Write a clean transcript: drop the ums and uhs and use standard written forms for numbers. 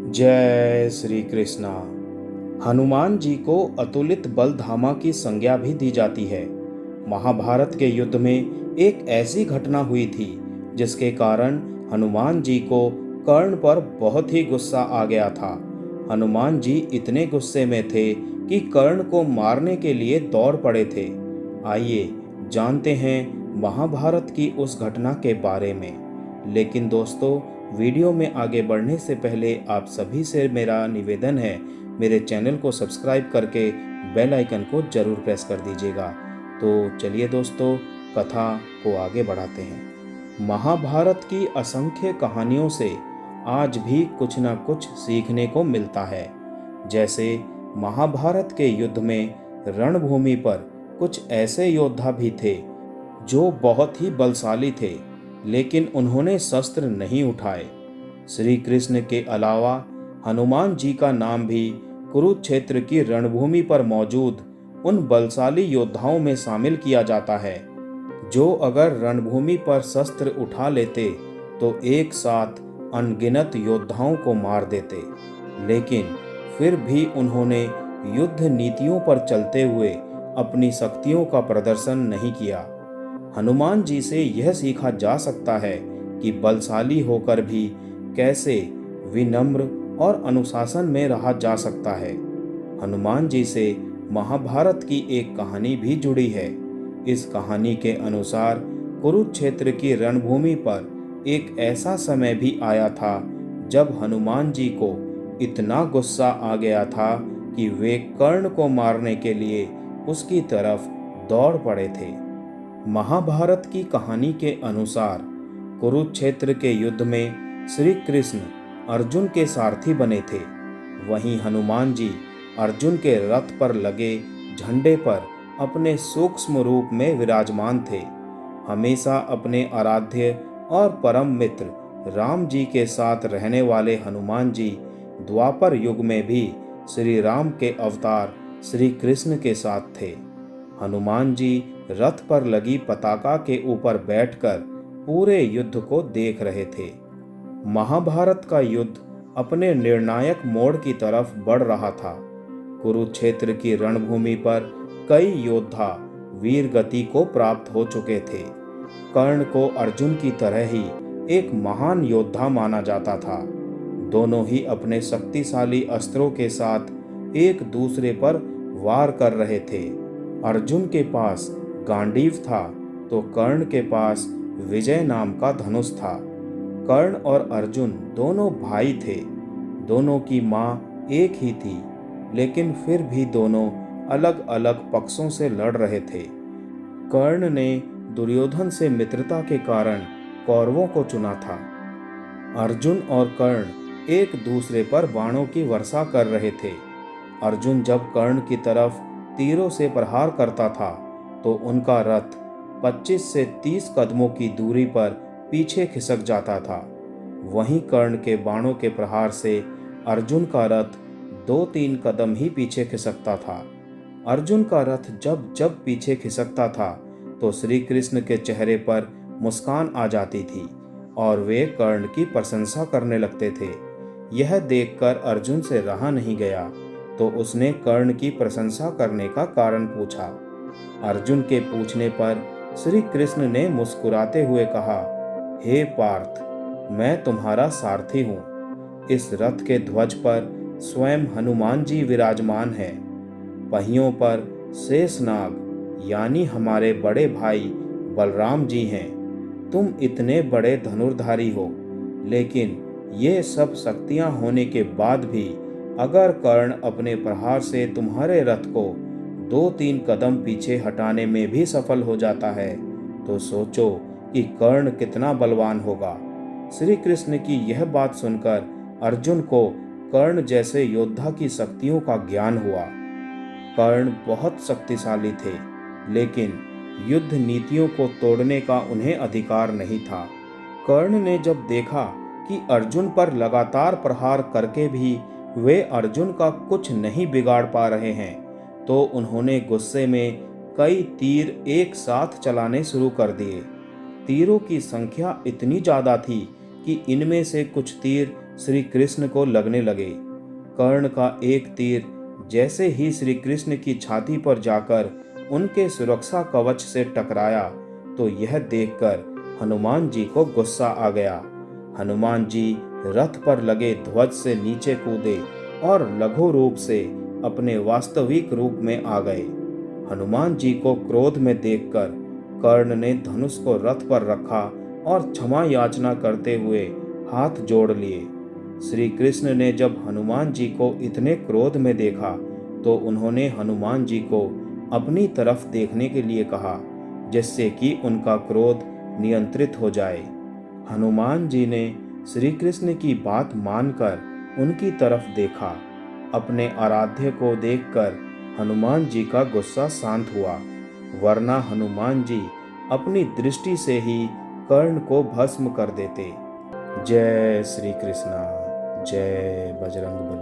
जय श्री कृष्णा। हनुमान जी को अतुलित बल धामा की संज्ञा भी दी जाती है। महाभारत के युद्ध में एक ऐसी घटना हुई थी जिसके कारण हनुमान जी को कर्ण पर बहुत ही गुस्सा आ गया था। हनुमान जी इतने गुस्से में थे कि कर्ण को मारने के लिए दौड़ पड़े थे। आइए जानते हैं महाभारत की उस घटना के बारे में। लेकिन दोस्तों, वीडियो में आगे बढ़ने से पहले आप सभी से मेरा निवेदन है, मेरे चैनल को सब्सक्राइब करके बेल आइकन को जरूर प्रेस कर दीजिएगा। तो चलिए दोस्तों, कथा को आगे बढ़ाते हैं। महाभारत की असंख्य कहानियों से आज भी कुछ न कुछ सीखने को मिलता है। जैसे महाभारत के युद्ध में रणभूमि पर कुछ ऐसे योद्धा भी थे जो बहुत ही बलशाली थे, लेकिन उन्होंने शस्त्र नहीं उठाए। श्री कृष्ण के अलावा हनुमान जी का नाम भी कुरुक्षेत्र की रणभूमि पर मौजूद उन बलशाली योद्धाओं में शामिल किया जाता है जो अगर रणभूमि पर शस्त्र उठा लेते तो एक साथ अनगिनत योद्धाओं को मार देते। लेकिन फिर भी उन्होंने युद्ध नीतियों पर चलते हुए अपनी शक्तियों का प्रदर्शन नहीं किया। हनुमान जी से यह सीखा जा सकता है कि बलशाली होकर भी कैसे विनम्र और अनुशासन में रहा जा सकता है। हनुमान जी से महाभारत की एक कहानी भी जुड़ी है। इस कहानी के अनुसार कुरुक्षेत्र की रणभूमि पर एक ऐसा समय भी आया था जब हनुमान जी को इतना गुस्सा आ गया था कि वे कर्ण को मारने के लिए उसकी तरफ दौड़ पड़े थे। महाभारत की कहानी के अनुसार कुरुक्षेत्र के युद्ध में श्री कृष्ण अर्जुन के सारथी बने थे। वहीं हनुमान जी अर्जुन के रथ पर लगे झंडे पर अपने सूक्ष्म रूप में विराजमान थे। हमेशा अपने आराध्य और परम मित्र राम जी के साथ रहने वाले हनुमान जी द्वापर युग में भी श्री राम के अवतार श्री कृष्ण के साथ थे। हनुमान जी रथ पर लगी पताका के ऊपर बैठकर पूरे युद्ध को देख रहे थे। महाभारत का युद्ध अपने निर्णायक मोड़ की तरफ बढ़ रहा था। कुरुक्षेत्र की रणभूमि पर कई योद्धा वीर गति को प्राप्त हो चुके थे। कर्ण को अर्जुन की तरह ही एक महान योद्धा माना जाता था। दोनों ही अपने शक्तिशाली अस्त्रों के साथ एक दूसरे पर वार कर रहे थे। अर्जुन के पास गांडीव था तो कर्ण के पास विजय नाम का धनुष था। कर्ण और अर्जुन दोनों भाई थे। दोनों की माँ एक ही थी, लेकिन फिर भी दोनों अलग अलग पक्षों से लड़ रहे थे। कर्ण ने दुर्योधन से मित्रता के कारण कौरवों को चुना था। अर्जुन और कर्ण एक दूसरे पर बाणों की वर्षा कर रहे थे। अर्जुन जब कर्ण की तरफ तीरों से प्रहार करता था तो उनका रथ 25 से 30 कदमों की दूरी पर पीछे खिसक जाता था। वहीं कर्ण के बाणों के प्रहार से अर्जुन का रथ 2-3 कदम ही पीछे खिसकता था। अर्जुन का रथ जब जब पीछे खिसकता था तो श्री कृष्ण के चेहरे पर मुस्कान आ जाती थी और वे कर्ण की प्रशंसा करने लगते थे। यह देखकर अर्जुन से रहा नहीं गया तो उसने कर्ण की प्रशंसा करने का कारण पूछा। अर्जुन के पूछने पर श्री कृष्ण ने मुस्कुराते हुए कहा, हे पार्थ, मैं तुम्हारा सारथी हूँ। इस रथ के ध्वज पर स्वयं हनुमान जी विराजमान हैं। पहियों पर शेषनाग यानी हमारे बड़े भाई बलराम जी हैं। तुम इतने बड़े धनुर्धारी हो, लेकिन ये सब शक्तियां होने के बाद भी अगर कर्ण अपने प्रहार से तुम्हारे रथ को 2-3 कदम पीछे हटाने में भी सफल हो जाता है तो सोचो कि कर्ण कितना बलवान होगा। श्री कृष्ण की यह बात सुनकर अर्जुन को कर्ण जैसे योद्धा की शक्तियों का ज्ञान हुआ। कर्ण बहुत शक्तिशाली थे, लेकिन युद्ध नीतियों को तोड़ने का उन्हें अधिकार नहीं था। कर्ण ने जब देखा कि अर्जुन पर लगातार प्रहार करके भी वे अर्जुन का कुछ नहीं बिगाड़ पा रहे हैं तो उन्होंने गुस्से में कई तीर एक साथ चलाने शुरू कर दिए। तीरों की संख्या इतनी ज्यादा थी कि इनमें से कुछ तीर श्री कृष्ण को लगने लगे। कर्ण का एक तीर जैसे ही श्री कृष्ण की छाती पर जाकर उनके सुरक्षा कवच से टकराया तो यह देखकर हनुमान जी को गुस्सा आ गया। हनुमान जी रथ पर लगे ध्वज से नीचे कूदे और लघु रूप से अपने वास्तविक रूप में आ गए। हनुमान जी को क्रोध में देखकर कर्ण ने धनुष को रथ पर रखा और क्षमा याचना करते हुए हाथ जोड़ लिए। श्री कृष्ण ने जब हनुमान जी को इतने क्रोध में देखा तो उन्होंने हनुमान जी को अपनी तरफ देखने के लिए कहा, जिससे कि उनका क्रोध नियंत्रित हो जाए। हनुमान जी ने श्री कृष्ण की बात मानकर उनकी तरफ देखा। अपने आराध्य को देखकर हनुमान जी का गुस्सा शांत हुआ, वरना हनुमान जी अपनी दृष्टि से ही कर्ण को भस्म कर देते। जय श्री कृष्णा। जय बजरंग बली।